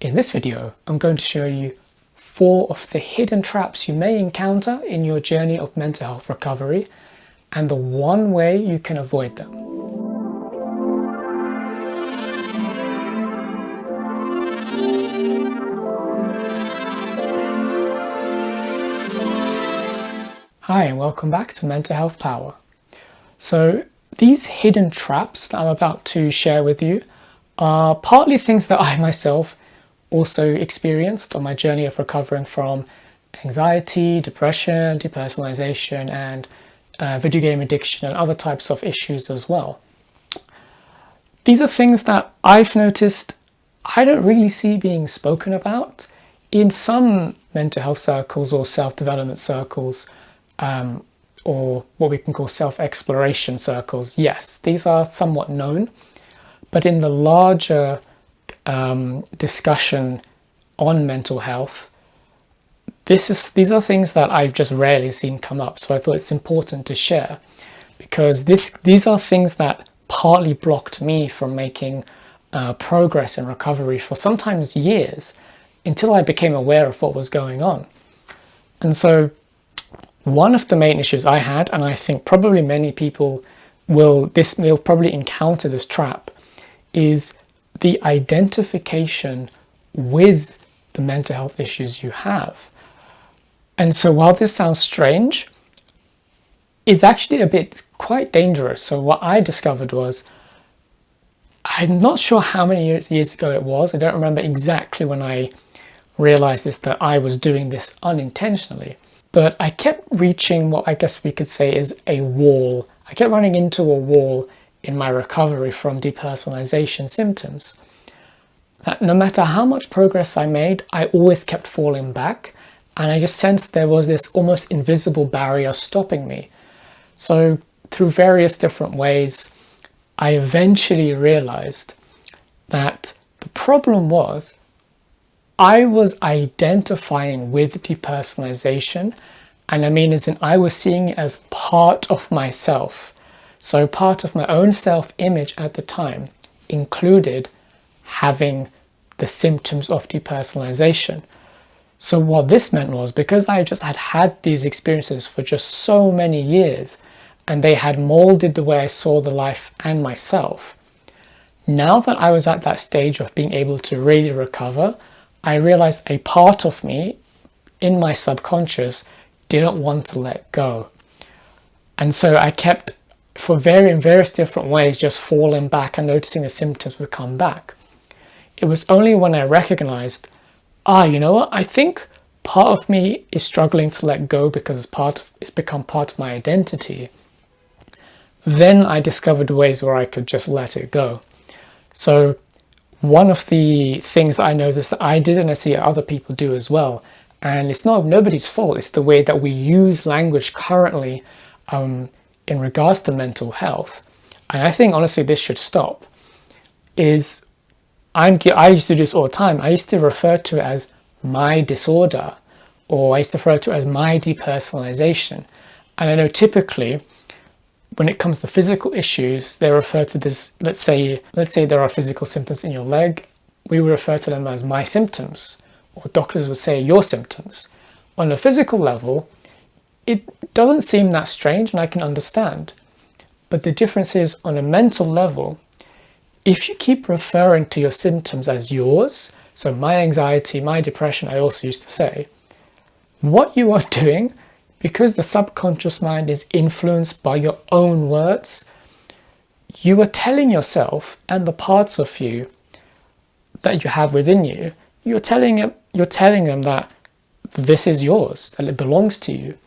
In this video, I'm going to show you 4 of the hidden traps you may encounter in your journey of mental health recovery and the one way you can avoid them. Hi and welcome back to Mental Health Power. So these hidden traps that I'm about to share with you are partly things that I myself also experienced on my journey of recovering from anxiety, depression, depersonalization, and video game addiction and other types of issues as well. These are things that I've noticed I don't really see being spoken about in some mental health circles or self-development circles, or what we can call self-exploration circles. Yes, these are somewhat known, but in the larger discussion on mental health, these are things that I've just rarely seen come up. So I thought it's important to share because these are things that partly blocked me from making progress in recovery for sometimes years until I became aware of what was going on. And so one of the main issues I had, and I think probably many people will probably encounter this trap, is the identification with the mental health issues you have. And so while this sounds strange, it's actually quite dangerous. So what I discovered was, I'm not sure how many years ago it was, I don't remember exactly when I realized this, that I was doing this unintentionally, but I kept reaching what I guess we could say is a wall. I kept running into a wall in my recovery from depersonalization symptoms. That no matter how much progress I made, I always kept falling back, and I just sensed there was this almost invisible barrier stopping me. So through various different ways, I eventually realized that the problem was I was identifying with depersonalization, and I mean as in I was seeing it as part of myself. So part of my own self-image at the time included having the symptoms of depersonalization. So what this meant was, because I just had these experiences for just so many years, and they had molded the way I saw the life and myself, now that I was at that stage of being able to really recover, I realized a part of me in my subconscious didn't want to let go. And so I kept, in various different ways, just falling back and noticing the symptoms would come back. It was only when I recognized, you know what, I think part of me is struggling to let go because it's become part of my identity. Then I discovered ways where I could just let it go. So one of the things I noticed that I did, and I see other people do as well, and it's not nobody's fault, it's the way that we use language currently in regards to mental health, and I think honestly this should stop, is I used to do this all the time. I used to refer to it as my disorder, or I used to refer to it as my depersonalization. And I know typically when it comes to physical issues, they refer to this, let's say there are physical symptoms in your leg, we would refer to them as my symptoms, or doctors would say your symptoms. On a physical level, it doesn't seem that strange and I can understand. But the difference is, on a mental level, if you keep referring to your symptoms as yours, so my anxiety, my depression, I also used to say, what you are doing, because the subconscious mind is influenced by your own words, you are telling yourself and the parts of you that you have within you, you're telling them that this is yours, that it belongs to you.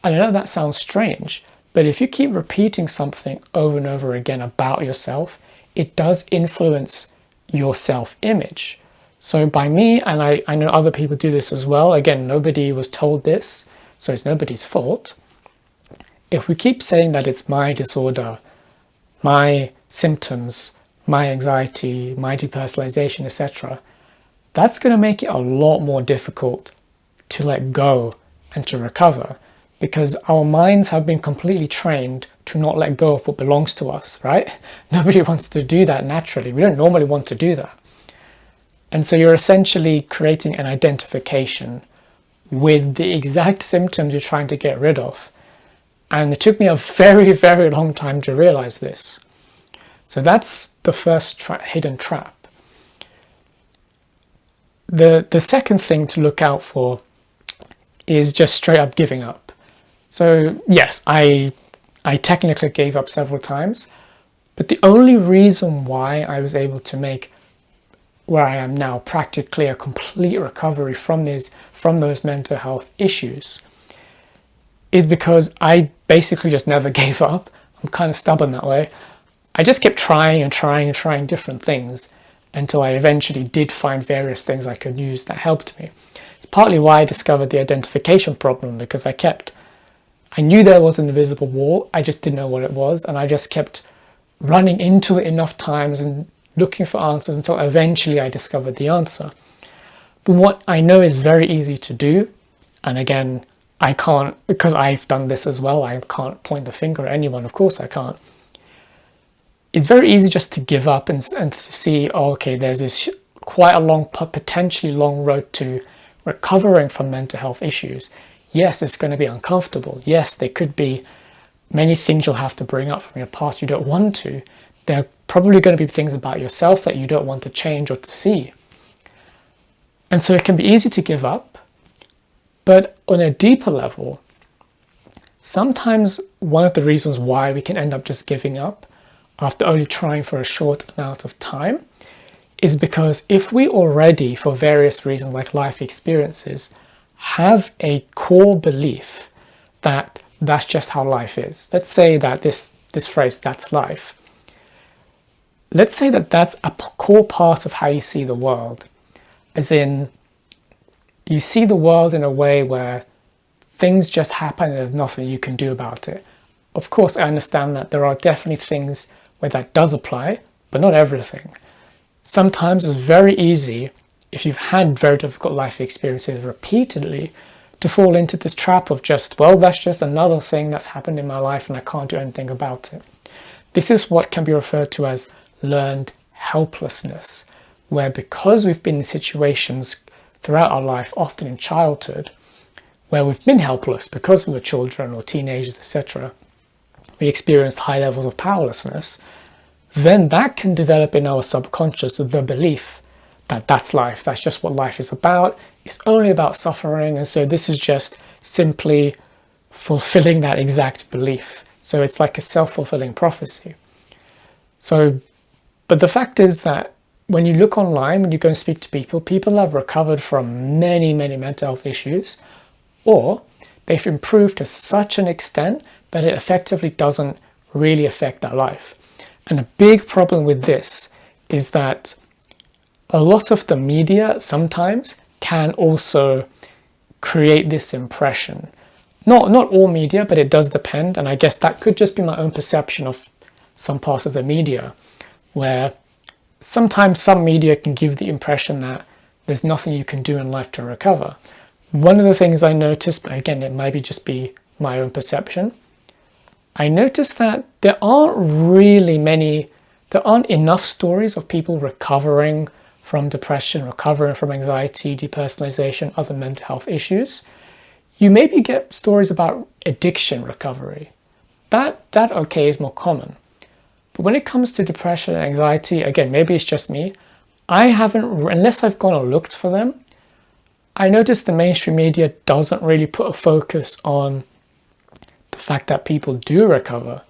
I know that sounds strange, but if you keep repeating something over and over again about yourself, it does influence your self-image. So by me, and I know other people do this as well, again, nobody was told this, so it's nobody's fault. If we keep saying that it's my disorder, my symptoms, my anxiety, my depersonalization, etc., that's going to make it a lot more difficult to let go and to recover, because our minds have been completely trained to not let go of what belongs to us, right? Nobody wants to do that naturally. We don't normally want to do that. And so you're essentially creating an identification with the exact symptoms you're trying to get rid of. And it took me a very, very long time to realize this. So that's the first hidden trap. The second thing to look out for is just straight up giving up. So yes, I technically gave up several times, but the only reason why I was able to make where I am now practically a complete recovery from those mental health issues is because I basically just never gave up. I'm kind of stubborn that way. I just kept trying and trying and trying different things until I eventually did find various things I could use that helped me. It's partly why I discovered the identification problem, because I knew there was an invisible wall, I just didn't know what it was, and I just kept running into it enough times and looking for answers until eventually I discovered the answer. But what I know is very easy to do, and again, I can't, because I've done this as well, I can't point the finger at anyone, of course I can't. It's very easy just to give up and to see, oh, okay, there's this quite a long, potentially long road to recovering from mental health issues. Yes, it's going to be uncomfortable. Yes, there could be many things you'll have to bring up from your past you don't want to. There are probably going to be things about yourself that you don't want to change or to see. And so it can be easy to give up, but on a deeper level, sometimes one of the reasons why we can end up just giving up after only trying for a short amount of time is because if we already, for various reasons like life experiences, have a core belief that that's just how life is. Let's say that this phrase, that's life. Let's say that that's a core part of how you see the world. As in, you see the world in a way where things just happen and there's nothing you can do about it. Of course, I understand that there are definitely things where that does apply, but not everything. Sometimes it's very easy, if you've had very difficult life experiences repeatedly, to fall into this trap of just, well, that's just another thing that's happened in my life and I can't do anything about it. This is what can be referred to as learned helplessness, where because we've been in situations throughout our life, often in childhood, where we've been helpless because we were children or teenagers, etc., we experienced high levels of powerlessness, then that can develop in our subconscious the belief that that's life, that's just what life is about, it's only about suffering, and so this is just simply fulfilling that exact belief. So it's like a self-fulfilling prophecy. But the fact is that when you look online, when you go and speak to people, people have recovered from many, many mental health issues, or they've improved to such an extent that it effectively doesn't really affect their life. And a big problem with this is that a lot of the media sometimes can also create this impression. Not all media, but it does depend, and I guess that could just be my own perception of some parts of the media, where sometimes some media can give the impression that there's nothing you can do in life to recover. One of the things I noticed, but again, it might just be my own perception, I noticed that there aren't enough stories of people recovering from depression, recovering from anxiety, depersonalization, other mental health issues. You maybe get stories about addiction recovery. That okay, is more common. But when it comes to depression and anxiety, again, maybe it's just me, I haven't, unless I've gone and looked for them, I noticed the mainstream media doesn't really put a focus on the fact that people do recover.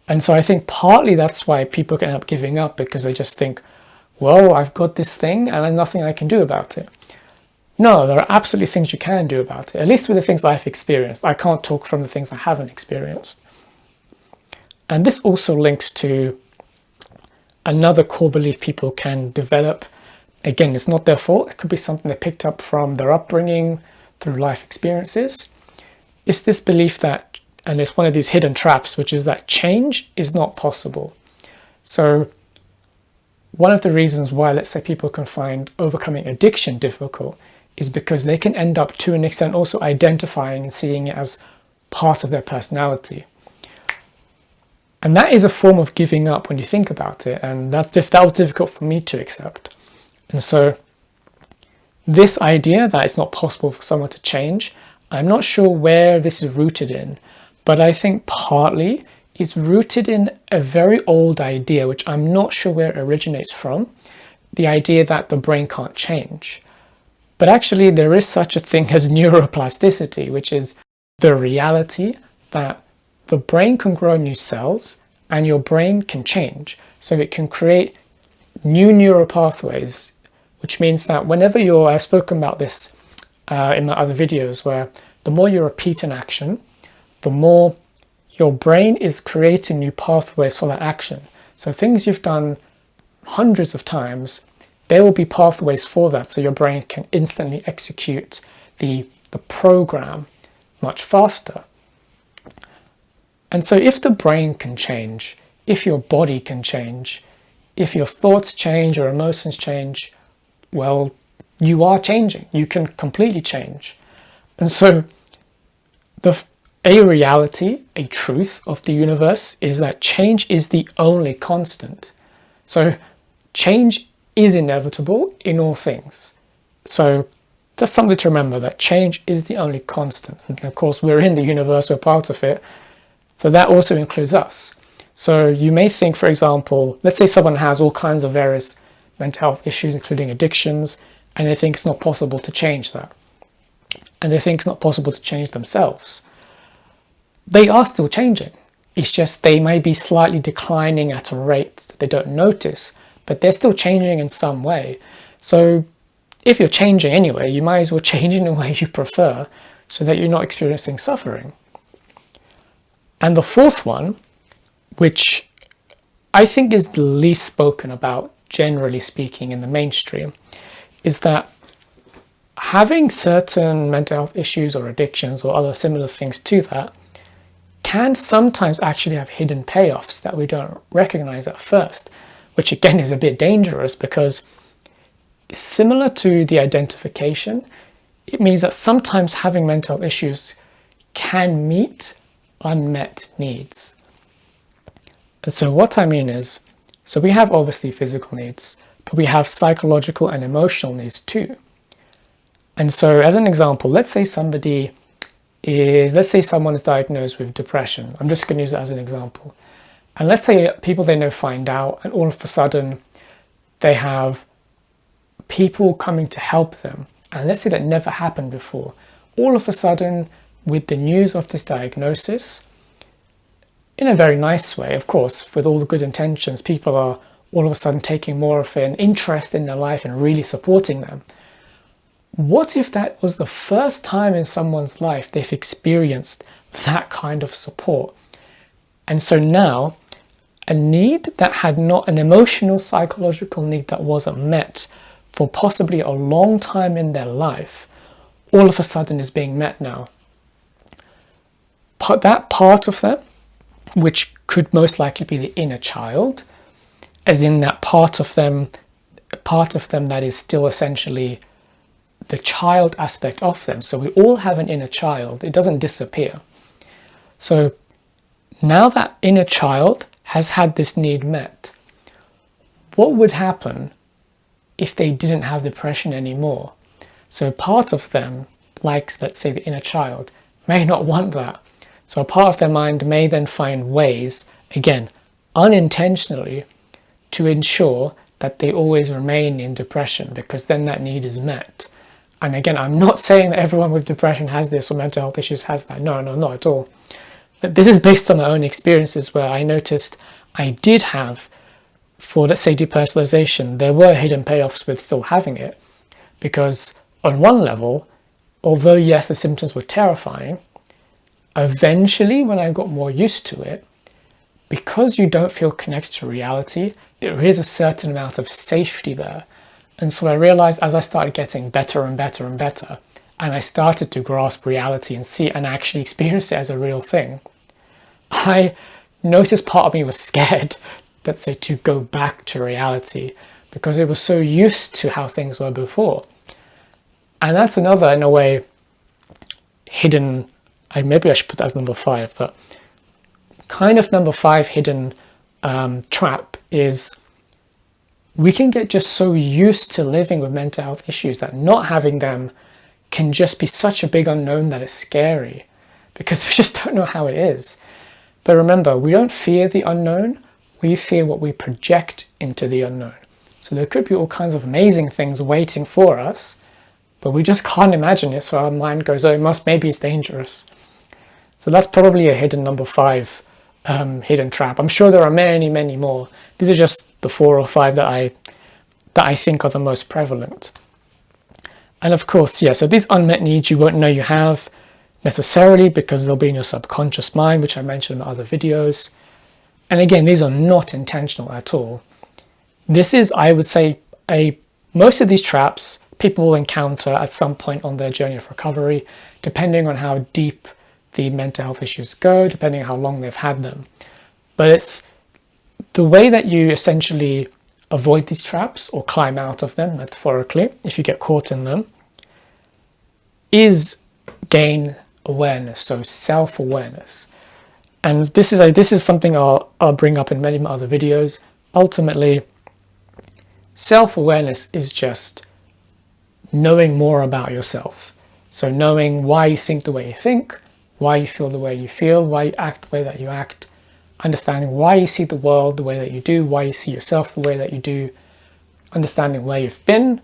And so I think partly that's why people can end up giving up, because they just think, well, I've got this thing and there's nothing I can do about it. No, there are absolutely things you can do about it, at least with the things I've experienced. I can't talk from the things I haven't experienced. And this also links to another core belief people can develop. Again, it's not their fault. It could be something they picked up from their upbringing, through life experiences. It's this belief that, and it's one of these hidden traps, which is that change is not possible. So one of the reasons why, let's say, people can find overcoming addiction difficult is because they can end up, to an extent, also identifying and seeing it as part of their personality. And that is a form of giving up when you think about it, and that was difficult for me to accept. And so this idea that it's not possible for someone to change, I'm not sure where this is rooted in, but I think partly it's rooted in a very old idea, which I'm not sure where it originates from, the idea that the brain can't change. But actually there is such a thing as neuroplasticity, which is the reality that the brain can grow new cells and your brain can change. So it can create new neural pathways, which means that whenever I've spoken about this in my other videos, where the more you repeat an action, the more your brain is creating new pathways for that action. So things you've done hundreds of times, there will be pathways for that, so your brain can instantly execute the program much faster. And so if the brain can change, if your body can change, if your thoughts change or emotions change, well, you are changing. You can completely change. And so a reality, a truth of the universe is that change is the only constant. So change is inevitable in all things. So that's something to remember, that change is the only constant. And of course, we're in the universe, we're part of it. So that also includes us. So you may think, for example, let's say someone has all kinds of various mental health issues, including addictions, and they think it's not possible to change that. And they think it's not possible to change themselves. They are still changing. It's just they may be slightly declining at a rate that they don't notice, but they're still changing in some way. So if you're changing anyway, you might as well change in a way you prefer so that you're not experiencing suffering. And the fourth one, which I think is the least spoken about, generally speaking, in the mainstream, is that having certain mental health issues or addictions or other similar things to that can sometimes actually have hidden payoffs that we don't recognize at first, which again is a bit dangerous because similar to the identification, it means that sometimes having mental health issues can meet unmet needs. And so what I mean is, so we have obviously physical needs, but we have psychological and emotional needs too. And so as an example, let's say someone is diagnosed with depression. I'm just going to use that as an example. And let's say people they know find out, and all of a sudden they have people coming to help them. And let's say that never happened before. All of a sudden, with the news of this diagnosis, in a very nice way, of course, with all the good intentions, people are all of a sudden taking more of an interest in their life and really supporting them. What if that was the first time in someone's life they've experienced that kind of support? And so now, a need that had not, an emotional, psychological need that wasn't met for possibly a long time in their life, all of a sudden is being met now. But that part of them, which could most likely be the inner child, as in that part of them that is still essentially the child aspect of them. So we all have an inner child. It doesn't disappear. So now that inner child has had this need met, what would happen if they didn't have depression anymore? So part of them, like let's say the inner child, may not want that. So a part of their mind may then find ways, again, unintentionally, to ensure that they always remain in depression, because then that need is met. And again, I'm not saying that everyone with depression has this or mental health issues has that. No, not at all. But this is based on my own experiences where I noticed I did have, for let's say depersonalization, there were hidden payoffs with still having it. Because on one level, although yes, the symptoms were terrifying, eventually when I got more used to it, because you don't feel connected to reality, there is a certain amount of safety there. And so I realized as I started getting better and better and better, and I started to grasp reality and see and actually experience it as a real thing, I noticed part of me was scared, let's say, to go back to reality because it was so used to how things were before. And that's another, in a way, hidden, maybe I should put that as number 5, but kind of number 5 hidden trap is we can get just so used to living with mental health issues that not having them can just be such a big unknown that it's scary, because we just don't know how it is. But remember, we don't fear the unknown, we fear what we project into the unknown. So there could be all kinds of amazing things waiting for us, but we just can't imagine it, so our mind goes, oh, maybe it's dangerous. So that's probably a hidden number 5 hidden trap. I'm sure there are many, many more. These are just the 4 or 5 that I think are the most prevalent. And of course, yeah, so these unmet needs you won't know you have necessarily because they'll be in your subconscious mind, which I mentioned in other videos. And again, these are not intentional at all. This is, I would say, most of these traps people will encounter at some point on their journey of recovery, depending on how deep the mental health issues go, depending on how long they've had them. But it's the way that you essentially avoid these traps or climb out of them, metaphorically, if you get caught in them, is gain awareness, so self-awareness. And this is something I'll bring up in many other videos. Ultimately, self-awareness is just knowing more about yourself. So knowing why you think the way you think, why you feel the way you feel, why you act the way that you act, understanding why you see the world the way that you do, why you see yourself the way that you do, understanding where you've been,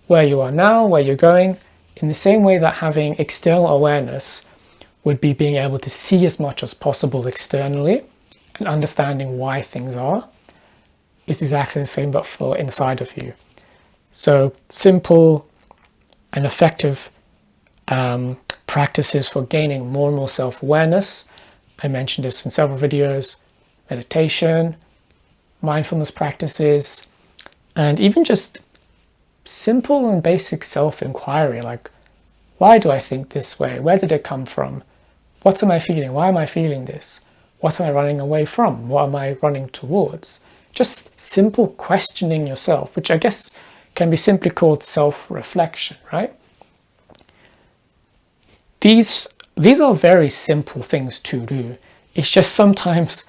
where you are now, where you're going, in the same way that having external awareness would be being able to see as much as possible externally and understanding why things are, is exactly the same but for inside of you. So simple and effective practices for gaining more and more self-awareness. I mentioned this in several videos: meditation, mindfulness practices, and even just simple and basic self-inquiry, like, why do I think this way? Where did it come from? What am I feeling? Why am I feeling this? What am I running away from? What am I running towards? Just simple questioning yourself, which I guess can be simply called self-reflection, right? These are very simple things to do. It's just sometimes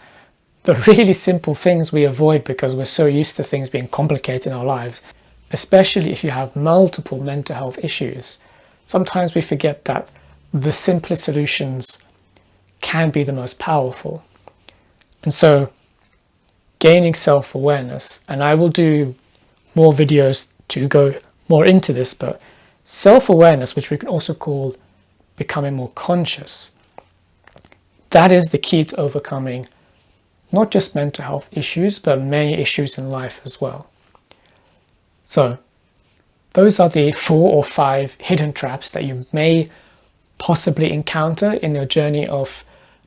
the really simple things we avoid because we're so used to things being complicated in our lives, especially if you have multiple mental health issues. Sometimes we forget that the simplest solutions can be the most powerful. And so gaining self-awareness, and I will do more videos to go more into this, but self-awareness, which we can also call becoming more conscious, that is the key to overcoming not just mental health issues, but many issues in life as well. So those are the 4 or 5 hidden traps that you may possibly encounter in your journey of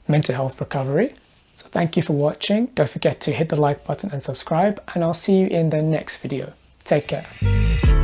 mental health recovery. So thank you for watching. Don't forget to hit the like button and subscribe, and I'll see you in the next video. Take care.